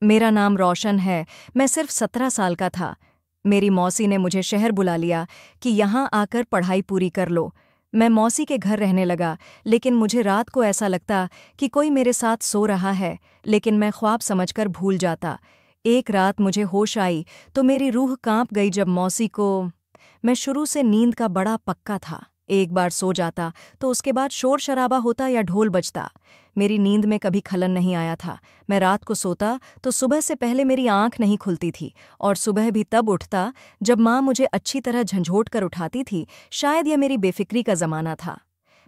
मेरा नाम रोशन है। मैं सिर्फ 17 साल का था। मेरी मौसी ने मुझे शहर बुला लिया कि यहाँ आकर पढ़ाई पूरी कर लो। मैं मौसी के घर रहने लगा, लेकिन मुझे रात को ऐसा लगता कि कोई मेरे साथ सो रहा है, लेकिन मैं ख्वाब समझकर भूल जाता। एक रात मुझे होश आई तो मेरी रूह कांप गई जब मौसी को। मैं शुरू से नींद का बड़ा पक्का था। एक बार सो जाता तो उसके बाद शोर शराबा होता या ढोल बजता। मेरी नींद में कभी खलन नहीं आया था। मैं रात को सोता तो सुबह से पहले मेरी आंख नहीं खुलती थी, और सुबह भी तब उठता जब माँ मुझे अच्छी तरह झंझोट कर उठाती थी। शायद यह मेरी बेफिक्री का ज़माना था।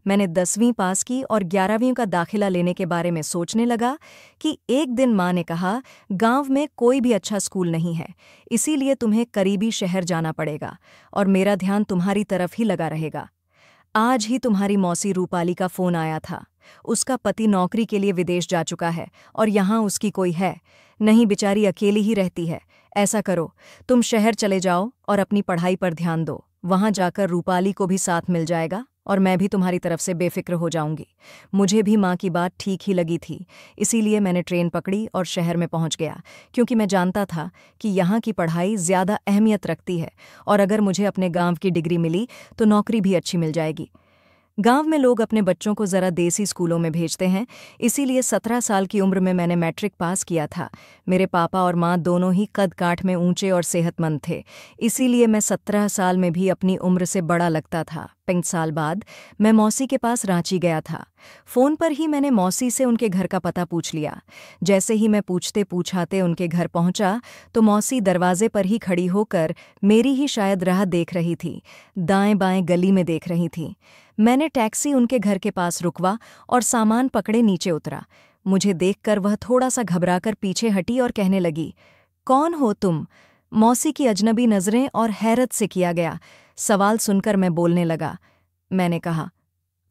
मैंने 10वीं पास की और 11वीं का दाखिला लेने के बारे में सोचने लगा कि एक दिन माँ ने कहा, गांव में कोई भी अच्छा स्कूल नहीं है, इसीलिए तुम्हें करीबी शहर जाना पड़ेगा और मेरा ध्यान तुम्हारी तरफ ही लगा रहेगा। आज ही तुम्हारी मौसी रूपाली का फ़ोन आया था। उसका पति नौकरी के लिए विदेश जा चुका है और यहाँ उसकी कोई है नहीं, बेचारी अकेली ही रहती है। ऐसा करो, तुम शहर चले जाओ और अपनी पढ़ाई पर ध्यान दो। वहाँ जाकर रूपाली को भी साथ मिल जाएगा और मैं भी तुम्हारी तरफ से बेफिक्र हो जाऊंगी। मुझे भी माँ की बात ठीक ही लगी थी, इसीलिए मैंने ट्रेन पकड़ी और शहर में पहुँच गया, क्योंकि मैं जानता था कि यहाँ की पढ़ाई ज़्यादा अहमियत रखती है और अगर मुझे अपने गांव की डिग्री मिली तो नौकरी भी अच्छी मिल जाएगी। गांव में लोग अपने बच्चों को ज़रा देसी स्कूलों में भेजते हैं, इसीलिए 17 साल की उम्र में मैंने मैट्रिक पास किया था। मेरे पापा और माँ दोनों ही कद काठ में ऊंचे और सेहतमंद थे, इसीलिए मैं 17 साल में भी अपनी उम्र से बड़ा लगता था। 5 साल बाद मैं मौसी के पास रांची गया था। फ़ोन पर ही मैंने मौसी से उनके घर का पता पूछ लिया। जैसे ही मैं पूछते पूछाते उनके घर पहुंचा तो मौसी दरवाजे पर ही खड़ी होकर मेरी ही शायद राह देख रही थी, दाएं बाएं गली में देख रही थी। मैंने टैक्सी उनके घर के पास रुकवा और सामान पकड़े नीचे उतरा। मुझे देखकर वह थोड़ा सा घबराकर पीछे हटी और कहने लगी, कौन हो तुम? मौसी की अजनबी नज़रें और हैरत से किया गया सवाल सुनकर मैं बोलने लगा। मैंने कहा,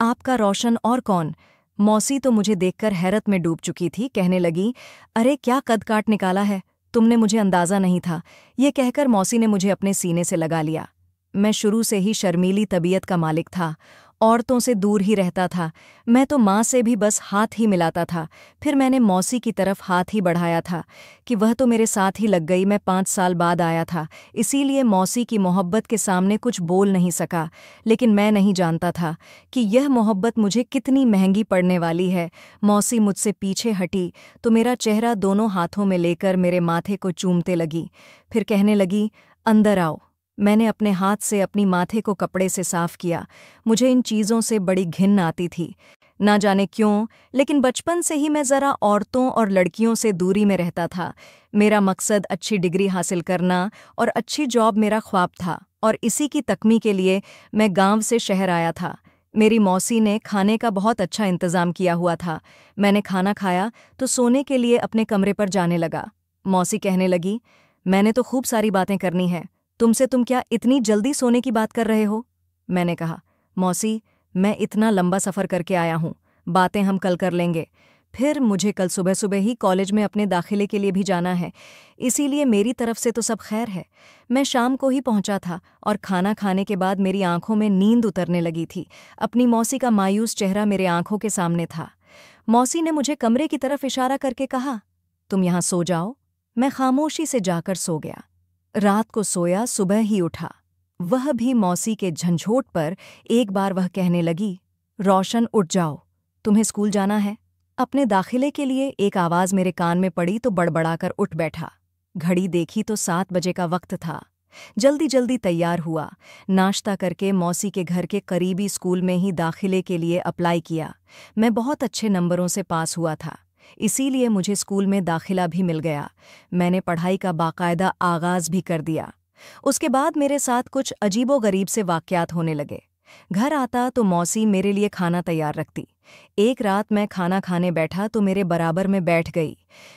आपका रोशन और कौन? मौसी तो मुझे देखकर हैरत में डूब चुकी थी। कहने लगी, अरे क्या कद काट निकाला है, तुमने मुझे अंदाज़ा नहीं था। ये कहकर मौसी ने मुझे अपने सीने से लगा लिया। मैं शुरू से ही शर्मीली तबीयत का मालिक था, औरतों से दूर ही रहता था। मैं तो माँ से भी बस हाथ ही मिलाता था। फिर मैंने मौसी की तरफ हाथ ही बढ़ाया था कि वह तो मेरे साथ ही लग गई। मैं 5 साल बाद आया था, इसीलिए मौसी की मोहब्बत के सामने कुछ बोल नहीं सका, लेकिन मैं नहीं जानता था कि यह मोहब्बत मुझे कितनी महंगी पड़ने वाली है। मौसी मुझसे पीछे हटी तो मेरा चेहरा दोनों हाथों में लेकर मेरे माथे को चूमते लगी। फिर कहने लगी, अंदर आओ। मैंने अपने हाथ से अपनी माथे को कपड़े से साफ किया। मुझे इन चीज़ों से बड़ी घिन आती थी, ना जाने क्यों, लेकिन बचपन से ही मैं ज़रा औरतों और लड़कियों से दूरी में रहता था। मेरा मकसद अच्छी डिग्री हासिल करना और अच्छी जॉब मेरा ख्वाब था, और इसी की तकमी के लिए मैं गांव से शहर आया था। मेरी मौसी ने खाने का बहुत अच्छा इंतज़ाम किया हुआ था। मैंने खाना खाया तो सोने के लिए अपने कमरे पर जाने लगा। मौसी कहने लगी, मैंने तो खूब सारी बातें करनी है, तुमसे तुम क्या इतनी जल्दी सोने की बात कर रहे हो? मैंने कहा, मौसी, मैं इतना लंबा सफ़र करके आया हूँ, बातें हम कल कर लेंगे। फिर मुझे कल सुबह सुबह ही कॉलेज में अपने दाखिले के लिए भी जाना है, इसीलिए मेरी तरफ से तो सब खैर है। मैं शाम को ही पहुंचा था और खाना खाने के बाद मेरी आंखों में नींद उतरने लगी थी। अपनी मौसी का मायूस चेहरा मेरे आंखों के सामने था। मौसी ने मुझे कमरे की तरफ इशारा करके कहा, तुम यहाँ सो जाओ। मैं खामोशी से जाकर सो गया। रात को सोया, सुबह ही उठा, वह भी मौसी के झंझोट पर। एक बार वह कहने लगी, रोशन उठ जाओ, तुम्हें स्कूल जाना है। अपने दाखिले के लिए एक आवाज़ मेरे कान में पड़ी तो बड़बड़ाकर उठ बैठा। घड़ी देखी तो 7 बजे का वक्त था। जल्दी जल्दी तैयार हुआ। नाश्ता करके मौसी के घर के करीबी स्कूल में ही दाखिले के लिए अप्लाई किया। मैं बहुत अच्छे नंबरों से पास हुआ था, इसीलिए मुझे स्कूल में दाखिला भी मिल गया। मैंने पढ़ाई का बाकायदा आगाज़ भी कर दिया। उसके बाद मेरे साथ कुछ अजीबोगरीब से वाक़यात होने लगे। घर आता तो मौसी मेरे लिए खाना तैयार रखती। एक रात मैं खाना खाने बैठा तो मेरे बराबर में बैठ गई।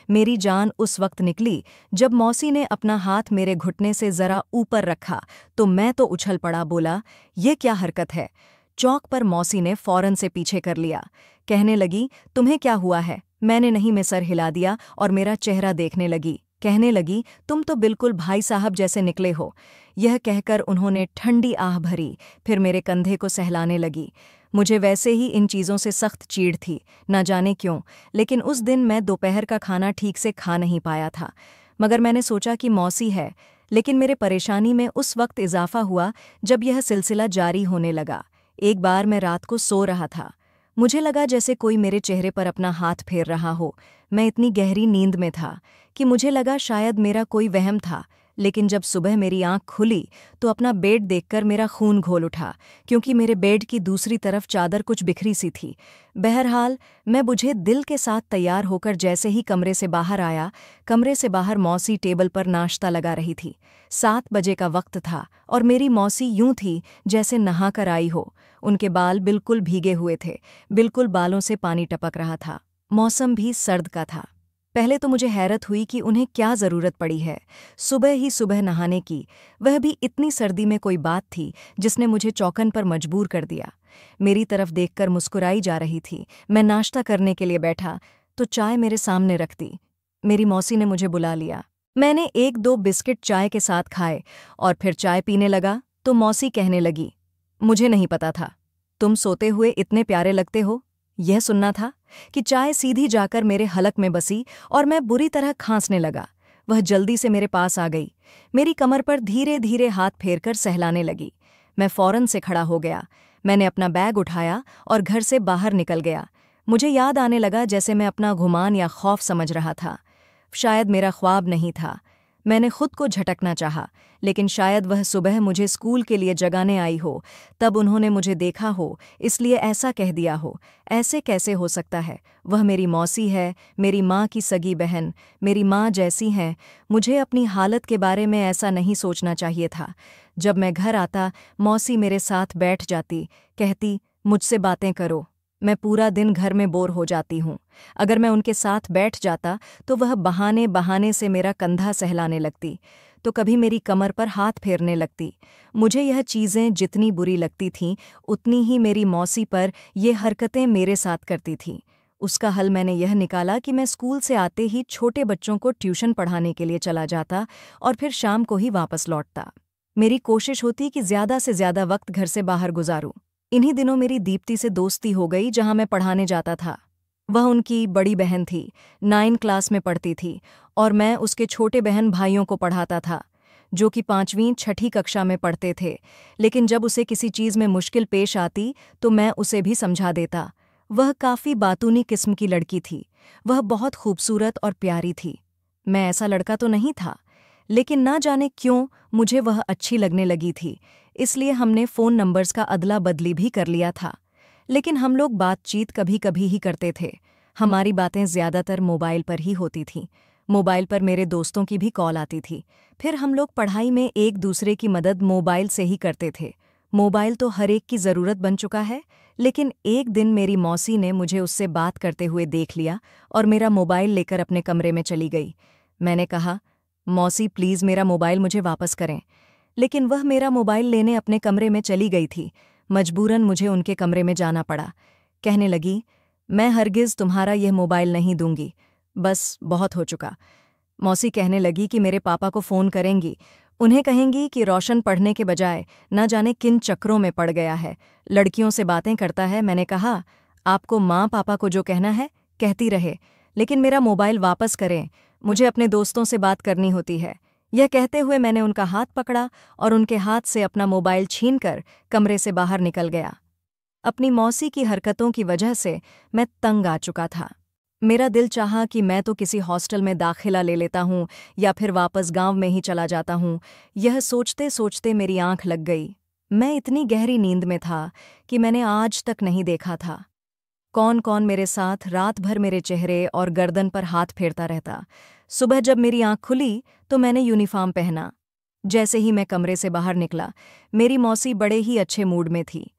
मेरी जान उस वक्त निकली जब मौसी ने अपना हाथ मेरे घुटने से ज़रा ऊपर रखा तो मैं तो उछल पड़ा। बोला, ये क्या हरकत है? चौक पर मौसी ने फ़ौरन से पीछे कर लिया। कहने लगी, तुम्हें क्या हुआ है? मैंने नहीं में सर हिला दिया और मेरा चेहरा देखने लगी। कहने लगी, तुम तो बिल्कुल भाई साहब जैसे निकले हो। यह कहकर उन्होंने ठंडी आह भरी, फिर मेरे कंधे को सहलाने लगी। मुझे वैसे ही इन चीज़ों से सख्त चीड़ थी, ना जाने क्यों, लेकिन उस दिन मैं दोपहर का खाना ठीक से खा नहीं पाया था। मगर मैंने सोचा कि मौसी है, लेकिन मेरे परेशानी में उस वक्त इजाफा हुआ जब यह सिलसिला जारी होने लगा। एक बार मैं रात को सो रहा था। मुझे लगा जैसे कोई मेरे चेहरे पर अपना हाथ फेर रहा हो। मैं इतनी गहरी नींद में था कि मुझे लगा शायद मेरा कोई वहम था, लेकिन जब सुबह मेरी आंख खुली तो अपना बेड देखकर मेरा खून घोल उठा, क्योंकि मेरे बेड की दूसरी तरफ चादर कुछ बिखरी सी थी। बहरहाल मैं बुझे दिल के साथ तैयार होकर जैसे ही कमरे से बाहर आया, कमरे से बाहर मौसी टेबल पर नाश्ता लगा रही थी। 7 बजे का वक्त था और मेरी मौसी यूं थी जैसे नहा कर आई हो। उनके बाल बिल्कुल भीगे हुए थे, बिल्कुल बालों से पानी टपक रहा था। मौसम भी सर्द का था। पहले तो मुझे हैरत हुई कि उन्हें क्या ज़रूरत पड़ी है सुबह ही सुबह नहाने की, वह भी इतनी सर्दी में। कोई बात थी जिसने मुझे चौकन पर मजबूर कर दिया। मेरी तरफ देखकर मुस्कुराई जा रही थी। मैं नाश्ता करने के लिए बैठा तो चाय मेरे सामने रख दी। मेरी मौसी ने मुझे बुला लिया। मैंने 1-2 बिस्किट चाय के साथ खाए और फिर चाय पीने लगा तो मौसी कहने लगी, मुझे नहीं पता था तुम सोते हुए इतने प्यारे लगते हो। यह सुनना था कि चाय सीधी जाकर मेरे हलक में बसी और मैं बुरी तरह खांसने लगा। वह जल्दी से मेरे पास आ गई, मेरी कमर पर धीरे धीरे हाथ फेरकर सहलाने लगी। मैं फौरन से खड़ा हो गया। मैंने अपना बैग उठाया और घर से बाहर निकल गया। मुझे याद आने लगा जैसे मैं अपना गुमान या खौफ समझ रहा था। शायद मेरा ख्वाब नहीं था। मैंने खुद को झटकना चाहा, लेकिन शायद वह सुबह मुझे स्कूल के लिए जगाने आई हो, तब उन्होंने मुझे देखा हो, इसलिए ऐसा कह दिया हो। ऐसे कैसे हो सकता है? वह मेरी मौसी है, मेरी माँ की सगी बहन, मेरी माँ जैसी हैं। मुझे अपनी हालत के बारे में ऐसा नहीं सोचना चाहिए था। जब मैं घर आता, मौसी मेरे साथ बैठ जाती, कहती, मुझसे बातें करो। मैं पूरा दिन घर में बोर हो जाती हूँ। अगर मैं उनके साथ बैठ जाता तो वह बहाने बहाने से मेरा कंधा सहलाने लगती, तो कभी मेरी कमर पर हाथ फेरने लगती। मुझे यह चीज़ें जितनी बुरी लगती थीं, उतनी ही मेरी मौसी पर ये हरकतें मेरे साथ करती थीं। उसका हल मैंने यह निकाला कि मैं स्कूल से आते ही छोटे बच्चों को ट्यूशन पढ़ाने के लिए चला जाता और फिर शाम को ही वापस लौटता। मेरी कोशिश होती कि ज़्यादा से ज़्यादा वक्त घर से बाहर गुजारूं। इन्हीं दिनों मेरी दीप्ति से दोस्ती हो गई, जहां मैं पढ़ाने जाता था। वह उनकी बड़ी बहन थी, 9 क्लास में पढ़ती थी, और मैं उसके छोटे बहन भाइयों को पढ़ाता था, जो कि 5वीं 6ठी कक्षा में पढ़ते थे। लेकिन जब उसे किसी चीज़ में मुश्किल पेश आती तो मैं उसे भी समझा देता। वह काफ़ी बातूनी किस्म की लड़की थी। वह बहुत खूबसूरत और प्यारी थी। मैं ऐसा लड़का तो नहीं था, लेकिन ना जाने क्यों मुझे वह अच्छी लगने लगी थी। इसलिए हमने फ़ोन नंबर्स का अदला बदली भी कर लिया था। लेकिन हम लोग बातचीत कभी कभी ही करते थे। हमारी बातें ज़्यादातर मोबाइल पर ही होती थीं। मोबाइल पर मेरे दोस्तों की भी कॉल आती थी। फिर हम लोग पढ़ाई में एक दूसरे की मदद मोबाइल से ही करते थे। मोबाइल तो हर एक की ज़रूरत बन चुका है, लेकिन एक दिन मेरी मौसी ने मुझे उससे बात करते हुए देख लिया और मेरा मोबाइल लेकर अपने कमरे में चली गई। मैंने कहा, मौसी प्लीज़ मेरा मोबाइल मुझे वापस करें। लेकिन वह मेरा मोबाइल लेने अपने कमरे में चली गई थी। मजबूरन मुझे उनके कमरे में जाना पड़ा। कहने लगी, मैं हरगिज़ तुम्हारा यह मोबाइल नहीं दूंगी, बस बहुत हो चुका। मौसी कहने लगी कि मेरे पापा को फ़ोन करेंगी, उन्हें कहेंगी कि रोशन पढ़ने के बजाय न जाने किन चक्रों में पड़ गया है, लड़कियों से बातें करता है। मैंने कहा, आपको माँ पापा को जो कहना है कहती रहे, लेकिन मेरा मोबाइल वापस करें, मुझे अपने दोस्तों से बात करनी होती है। यह कहते हुए मैंने उनका हाथ पकड़ा और उनके हाथ से अपना मोबाइल छीनकर कमरे से बाहर निकल गया। अपनी मौसी की हरकतों की वजह से मैं तंग आ चुका था। मेरा दिल चाहा कि मैं तो किसी हॉस्टल में दाखिला ले लेता हूँ या फिर वापस गांव में ही चला जाता हूँ। यह सोचते सोचते मेरी आंख लग गई। मैं इतनी गहरी नींद में था कि मैंने आज तक नहीं देखा था कौन कौन मेरे साथ रात भर मेरे चेहरे और गर्दन पर हाथ फेरता रहता। सुबह जब मेरी आंख खुली तो मैंने यूनिफॉर्म पहना। जैसे ही मैं कमरे से बाहर निकला, मेरी मौसी बड़े ही अच्छे मूड में थी।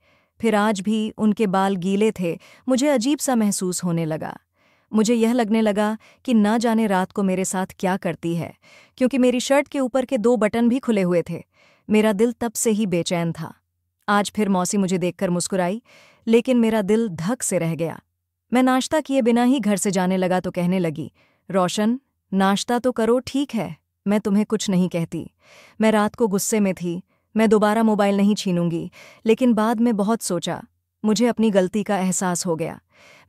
फिर आज भी उनके बाल गीले थे। मुझे अजीब सा महसूस होने लगा। मुझे यह लगने लगा कि ना जाने रात को मेरे साथ क्या करती है, क्योंकि मेरी शर्ट के ऊपर के 2 बटन भी खुले हुए थे। मेरा दिल तब से ही बेचैन था। आज फिर मौसी मुझे देखकर मुस्कुराई, लेकिन मेरा दिल धक से रह गया। मैं नाश्ता किए बिना ही घर से जाने लगा तो कहने लगी, रोशन नाश्ता तो करो, ठीक है, मैं तुम्हें कुछ नहीं कहती। मैं रात को गुस्से में थी। मैं दोबारा मोबाइल नहीं छीनूंगी, लेकिन बाद में बहुत सोचा। मुझे अपनी गलती का एहसास हो गया।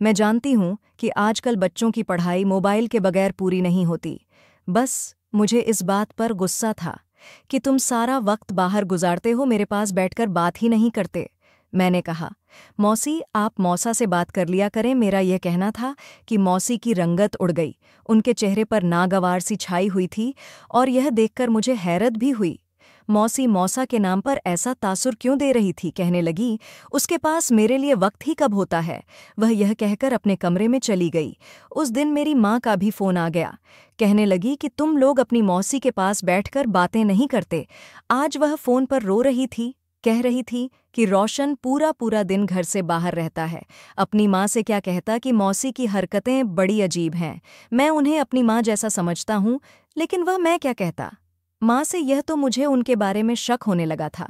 मैं जानती हूँ कि आजकल बच्चों की पढ़ाई मोबाइल के बगैर पूरी नहीं होती। बस मुझे इस बात पर गुस्सा था कि तुम सारा वक्त बाहर गुजारते हो, मेरे पास बैठकर बात ही नहीं करते। मैंने कहा, मौसी आप मौसा से बात कर लिया करें। मेरा यह कहना था कि मौसी की रंगत उड़ गई। उनके चेहरे पर नागवार सी छाई हुई थी और यह देखकर मुझे हैरत भी हुई। मौसी मौसा के नाम पर ऐसा तासुर क्यों दे रही थी? कहने लगी, उसके पास मेरे लिए वक्त ही कब होता है। वह यह कहकर अपने कमरे में चली गई। उस दिन मेरी माँ का भी फोन आ गया। कहने लगी कि तुम लोग अपनी मौसी के पास बैठकर बातें नहीं करते। आज वह फोन पर रो रही थी, कह रही थी कि रोशन पूरा पूरा दिन घर से बाहर रहता है। अपनी माँ से क्या कहता कि मौसी की हरकतें बड़ी अजीब हैं। मैं उन्हें अपनी माँ जैसा समझता हूँ, लेकिन वह मैं क्या कहता। माँ से यह तो मुझे उनके बारे में शक होने लगा था।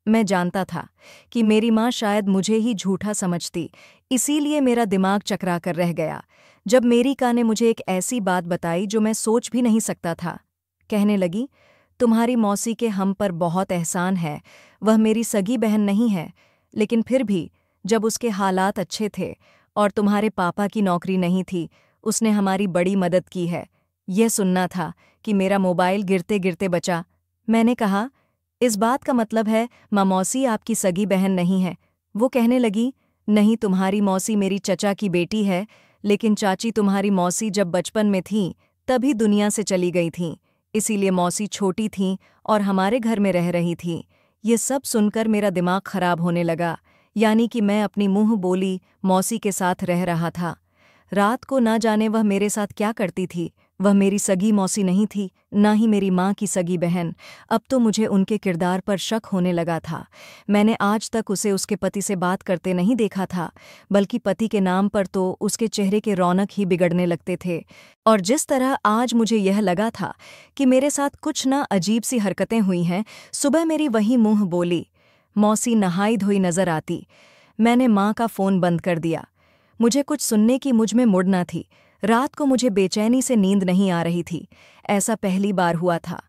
मैं जानता था कि मेरी माँ शायद मुझे ही झूठा समझती, इसीलिए मेरा दिमाग चकरा कर रह गया जब मेरिका ने मुझे एक ऐसी बात बताई जो मैं सोच भी नहीं सकता था। कहने लगी, तुम्हारी मौसी के हम पर बहुत एहसान है। वह मेरी सगी बहन नहीं है, लेकिन फिर भी जब उसके हालात अच्छे थे और तुम्हारे पापा की नौकरी नहीं थी, उसने हमारी बड़ी मदद की है। यह सुनना था कि मेरा मोबाइल गिरते गिरते बचा। मैंने कहा, इस बात का मतलब है माँ मौसी आपकी सगी बहन नहीं है। वो कहने लगी, नहीं, तुम्हारी मौसी मेरी चचा की बेटी है, लेकिन चाची तुम्हारी मौसी जब बचपन में थीं तभी दुनिया से चली गई थीं, इसीलिए मौसी छोटी थीं और हमारे घर में रह रही थीं। ये सब सुनकर मेरा दिमाग खराब होने लगा, यानी कि मैं अपनी मुंह बोली मौसी के साथ रह रहा था। रात को ना जाने वह मेरे साथ क्या करती थी। वह मेरी सगी मौसी नहीं थी, ना ही मेरी माँ की सगी बहन। अब तो मुझे उनके किरदार पर शक होने लगा था। मैंने आज तक उसे उसके पति से बात करते नहीं देखा था, बल्कि पति के नाम पर तो उसके चेहरे के रौनक ही बिगड़ने लगते थे। और जिस तरह आज मुझे यह लगा था कि मेरे साथ कुछ ना अजीब सी हरकतें हुई हैं, सुबह मेरी वही मुँह बोली मौसी नहाई धोई नजर आती। मैंने माँ का फ़ोन बंद कर दिया। मुझे कुछ सुनने की मुझ में मुड़ न थी। रात को मुझे बेचैनी से नींद नहीं आ रही थी। ऐसा पहली बार हुआ था,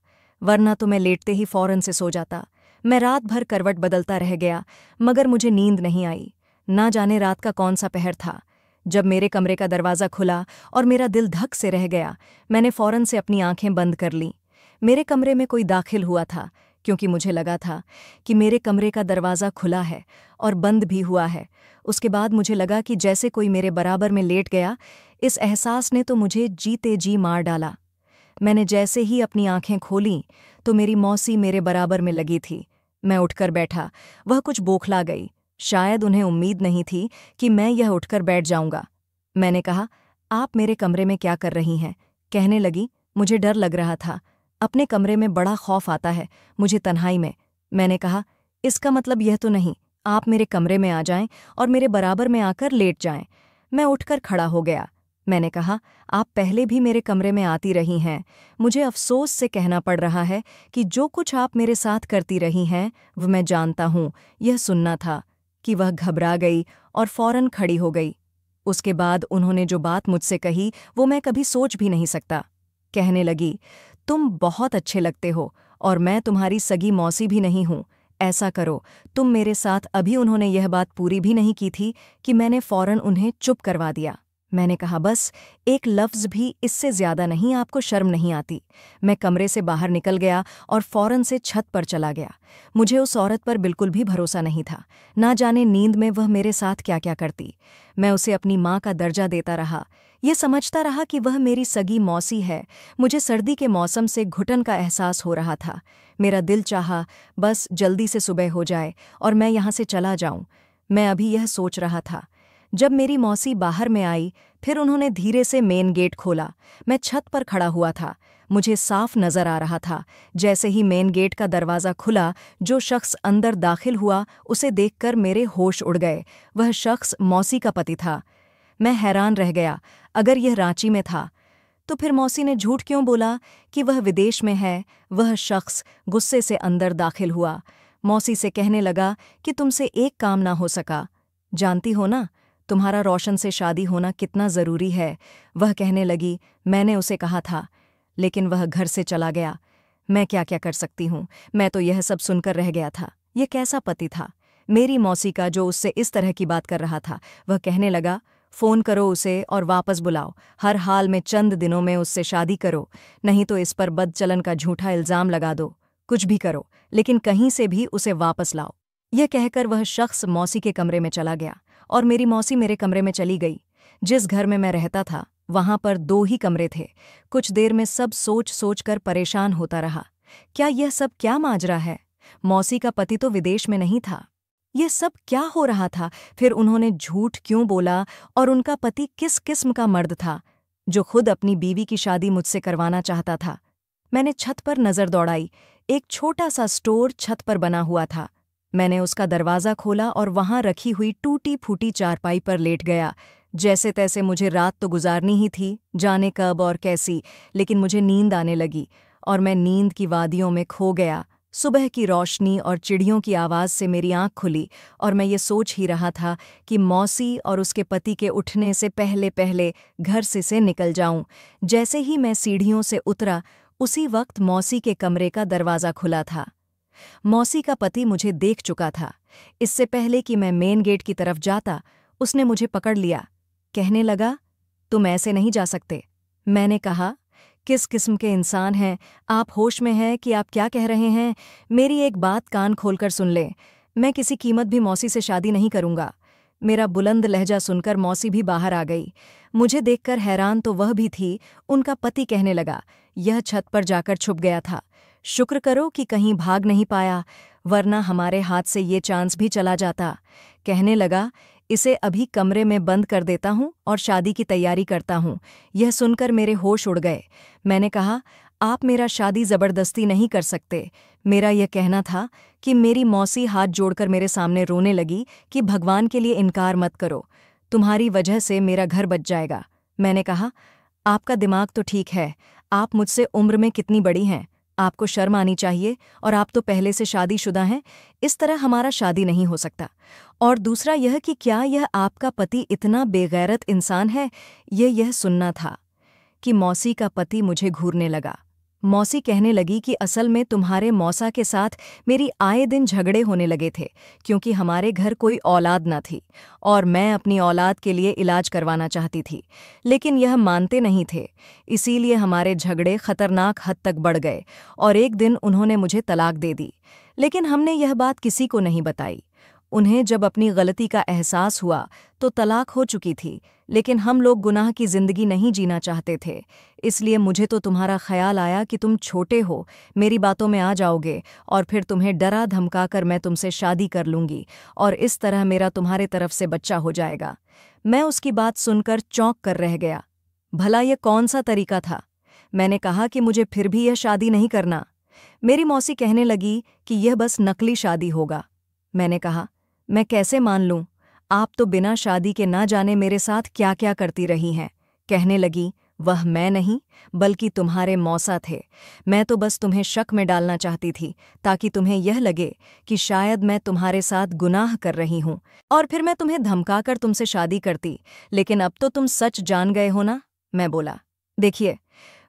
वरना तो मैं लेटते ही फौरन से सो जाता। मैं रात भर करवट बदलता रह गया, मगर मुझे नींद नहीं आई। ना जाने रात का कौन सा पहर था जब मेरे कमरे का दरवाज़ा खुला और मेरा दिल धक से रह गया। मैंने फौरन से अपनी आंखें बंद कर लीं। मेरे कमरे में कोई दाखिल हुआ था, क्योंकि मुझे लगा था कि मेरे कमरे का दरवाज़ा खुला है और बंद भी हुआ है। उसके बाद मुझे लगा कि जैसे कोई मेरे बराबर में लेट गया। इस एहसास ने तो मुझे जीते जी मार डाला। मैंने जैसे ही अपनी आंखें खोलीं तो मेरी मौसी मेरे बराबर में लगी थी। मैं उठकर बैठा। वह कुछ बौखला गई। शायद उन्हें उम्मीद नहीं थी कि मैं यह उठकर बैठ जाऊंगा। मैंने कहा, आप मेरे कमरे में क्या कर रही हैं? कहने लगी, मुझे डर लग रहा था। अपने कमरे में बड़ा खौफ आता है मुझे तन्हाई में। मैंने कहा, इसका मतलब यह तो नहीं आप मेरे कमरे में आ जाएं और मेरे बराबर में आकर लेट जाएं। मैं उठकर खड़ा हो गया। मैंने कहा, आप पहले भी मेरे कमरे में आती रही हैं। मुझे अफसोस से कहना पड़ रहा है कि जो कुछ आप मेरे साथ करती रही हैं वह मैं जानता हूँ। यह सुनना था कि वह घबरा गई और फौरन खड़ी हो गई। उसके बाद उन्होंने जो बात मुझसे कही वो मैं कभी सोच भी नहीं सकता। कहने लगी, तुम बहुत अच्छे लगते हो और मैं तुम्हारी सगी मौसी भी नहीं हूँ। ऐसा करो, तुम मेरे साथ। अभी उन्होंने यह बात पूरी भी नहीं की थी कि मैंने फौरन उन्हें चुप करवा दिया। मैंने कहा, बस एक लफ्ज़ भी, इससे ज़्यादा नहीं। आपको शर्म नहीं आती? मैं कमरे से बाहर निकल गया और फौरन से छत पर चला गया। मुझे उस औरत पर बिल्कुल भी भरोसा नहीं था। ना जाने नींद में वह मेरे साथ क्या क्या करती। मैं उसे अपनी माँ का दर्जा देता रहा, ये समझता रहा कि वह मेरी सगी मौसी है। मुझे सर्दी के मौसम से घुटन का एहसास हो रहा था। मेरा दिल चाहा बस जल्दी से सुबह हो जाए और मैं यहाँ से चला जाऊँ। मैं अभी यह सोच रहा था जब मेरी मौसी बाहर में आई। फिर उन्होंने धीरे से मेन गेट खोला। मैं छत पर खड़ा हुआ था। मुझे साफ नजर आ रहा था। जैसे ही मेन गेट का दरवाज़ा खुला, जो शख्स अंदर दाखिल हुआ उसे देखकर मेरे होश उड़ गए। वह शख्स मौसी का पति था। मैं हैरान रह गया। अगर यह रांची में था तो फिर मौसी ने झूठ क्यों बोला कि वह विदेश में है? वह शख्स गुस्से से अंदर दाखिल हुआ। मौसी से कहने लगा कि तुमसे एक काम ना हो सका। जानती हो ना, तुम्हारा रोशन से शादी होना कितना ज़रूरी है। वह कहने लगी, मैंने उसे कहा था, लेकिन वह घर से चला गया। मैं क्या क्या कर सकती हूँ? मैं तो यह सब सुनकर रह गया था। यह कैसा पति था? मेरी मौसी का जो उससे इस तरह की बात कर रहा था, वह कहने लगा, फ़ोन करो उसे और वापस बुलाओ, हर हाल में चंद दिनों में उससे शादी करो, नहीं तो इस पर बदचलन का झूठा इल्ज़ाम लगा दो, कुछ भी करो, लेकिन कहीं से भी उसे वापस लाओ। यह कहकर वह शख्स मौसी के कमरे में चला गया और मेरी मौसी मेरे कमरे में चली गई। जिस घर में मैं रहता था वहां पर 2 ही कमरे थे। कुछ देर में सब सोच सोच कर परेशान होता रहा। क्या यह सब क्या माजरा है? मौसी का पति तो विदेश में नहीं था। यह सब क्या हो रहा था? फिर उन्होंने झूठ क्यों बोला? और उनका पति किस किस्म का मर्द था जो खुद अपनी बीवी की शादी मुझसे करवाना चाहता था? मैंने छत पर नजर दौड़ाई। एक छोटा सा स्टोर छत पर बना हुआ था। मैंने उसका दरवाज़ा खोला और वहां रखी हुई टूटी फूटी चारपाई पर लेट गया। जैसे तैसे मुझे रात तो गुजारनी ही थी, जाने कब और कैसी, लेकिन मुझे नींद आने लगी और मैं नींद की वादियों में खो गया। सुबह की रोशनी और चिड़ियों की आवाज़ से मेरी आंख खुली और मैं ये सोच ही रहा था कि मौसी और उसके पति के उठने से पहले पहले घर से निकल जाऊं। जैसे ही मैं सीढ़ियों से उतरा, उसी वक्त मौसी के कमरे का दरवाज़ा खुला था। मौसी का पति मुझे देख चुका था। इससे पहले कि मैं मेन गेट की तरफ जाता, उसने मुझे पकड़ लिया। कहने लगा, तुम ऐसे नहीं जा सकते। मैंने कहा, किस किस्म के इंसान हैं आप? होश में हैं कि आप क्या कह रहे हैं? मेरी एक बात कान खोलकर सुन लें, मैं किसी कीमत भी मौसी से शादी नहीं करूंगा। मेरा बुलंद लहजा सुनकर मौसी भी बाहर आ गई। मुझे देखकर हैरान तो वह भी थी। उनका पति कहने लगा, यह छत पर जाकर छुप गया था। शुक्र करो कि कहीं भाग नहीं पाया, वरना हमारे हाथ से ये चांस भी चला जाता। कहने लगा, इसे अभी कमरे में बंद कर देता हूँ और शादी की तैयारी करता हूँ। यह सुनकर मेरे होश उड़ गए। मैंने कहा, आप मेरा शादी ज़बरदस्ती नहीं कर सकते। मेरा यह कहना था कि मेरी मौसी हाथ जोड़कर मेरे सामने रोने लगी कि भगवान के लिए इनकार मत करो, तुम्हारी वजह से मेरा घर बच जाएगा। मैंने कहा, आपका दिमाग तो ठीक है, आप मुझसे उम्र में कितनी बड़ी हैं, आपको शर्म आनी चाहिए, और आप तो पहले से शादीशुदा हैं। इस तरह हमारा शादी नहीं हो सकता। और दूसरा यह कि क्या यह आपका पति इतना बेगैरत इंसान है? यह सुनना था कि मौसी का पति मुझे घूरने लगा। मौसी कहने लगी कि असल में तुम्हारे मौसा के साथ मेरी आए दिन झगड़े होने लगे थे, क्योंकि हमारे घर कोई औलाद न थी और मैं अपनी औलाद के लिए इलाज करवाना चाहती थी, लेकिन यह मानते नहीं थे। इसीलिए हमारे झगड़े खतरनाक हद तक बढ़ गए और एक दिन उन्होंने मुझे तलाक दे दी। लेकिन हमने यह बात किसी को नहीं बताई। उन्हें जब अपनी गलती का एहसास हुआ तो तलाक हो चुकी थी, लेकिन हम लोग गुनाह की जिंदगी नहीं जीना चाहते थे। इसलिए मुझे तो तुम्हारा ख्याल आया कि तुम छोटे हो, मेरी बातों में आ जाओगे और फिर तुम्हें डरा धमकाकर मैं तुमसे शादी कर लूंगी और इस तरह मेरा तुम्हारे तरफ से बच्चा हो जाएगा। मैं उसकी बात सुनकर चौंक कर रह गया। भला यह कौन सा तरीका था? मैंने कहा कि मुझे फिर भी यह शादी नहीं करना। मेरी मौसी कहने लगी कि यह बस नकली शादी होगा। मैंने कहा, मैं कैसे मान लूं? आप तो बिना शादी के ना जाने मेरे साथ क्या क्या करती रही हैं। कहने लगी, वह मैं नहीं बल्कि तुम्हारे मौसा थे। मैं तो बस तुम्हें शक में डालना चाहती थी ताकि तुम्हें यह लगे कि शायद मैं तुम्हारे साथ गुनाह कर रही हूं और फिर मैं तुम्हें धमकाकर तुमसे शादी करती। लेकिन अब तो तुम सच जान गए हो ना? मैं बोला, देखिए,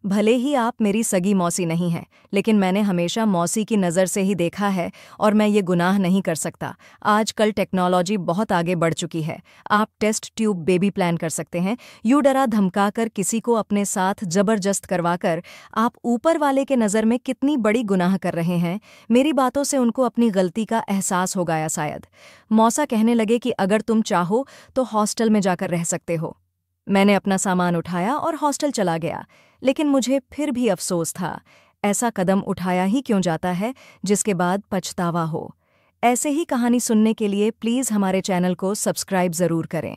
भले ही आप मेरी सगी मौसी नहीं हैं, लेकिन मैंने हमेशा मौसी की नज़र से ही देखा है और मैं ये गुनाह नहीं कर सकता। आजकल टेक्नोलॉजी बहुत आगे बढ़ चुकी है। आप टेस्ट ट्यूब बेबी प्लान कर सकते हैं। यूं डरा धमकाकर किसी को अपने साथ जबरदस्त करवाकर आप ऊपर वाले के नज़र में कितनी बड़ी गुनाह कर रहे हैं। मेरी बातों से उनको अपनी गलती का एहसास हो गया शायद। मौसा कहने लगे कि अगर तुम चाहो तो हॉस्टल में जाकर रह सकते हो। मैंने अपना सामान उठाया और हॉस्टल चला गया, लेकिन मुझे फिर भी अफसोस था। ऐसा कदम उठाया ही क्यों जाता है जिसके बाद पछतावा हो। ऐसे ही कहानी सुनने के लिए प्लीज़ हमारे चैनल को सब्सक्राइब ज़रूर करें।